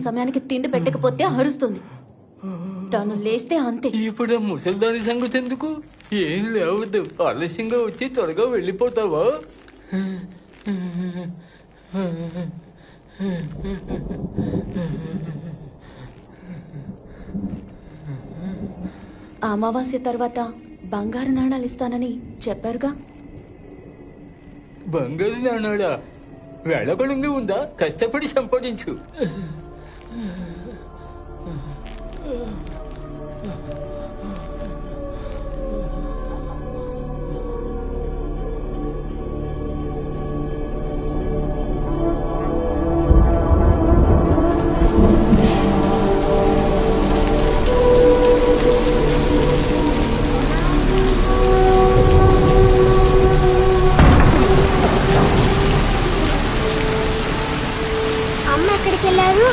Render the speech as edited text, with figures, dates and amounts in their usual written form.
సమయానికి తిండి పెట్టకపోతే అరుస్తుంది. తను లేస్తే అంతే. ఇప్పుడు ఆ ముసల్దాని సంగతి ఎందుకు? ఏం లేవద్దు, ఆలస్యంగా వచ్చి త్వరగా వెళ్ళిపోతావా? అమావాస్య తర్వాత బంగారు నాణాలు ఇస్తానని చెప్పారుగా. బంగారు నాణాలా? వెళ్ళగలుంగి ఉందా? కష్టపడి సంపాదించు. అమ్మ ఎక్కడికి వెళ్ళారు?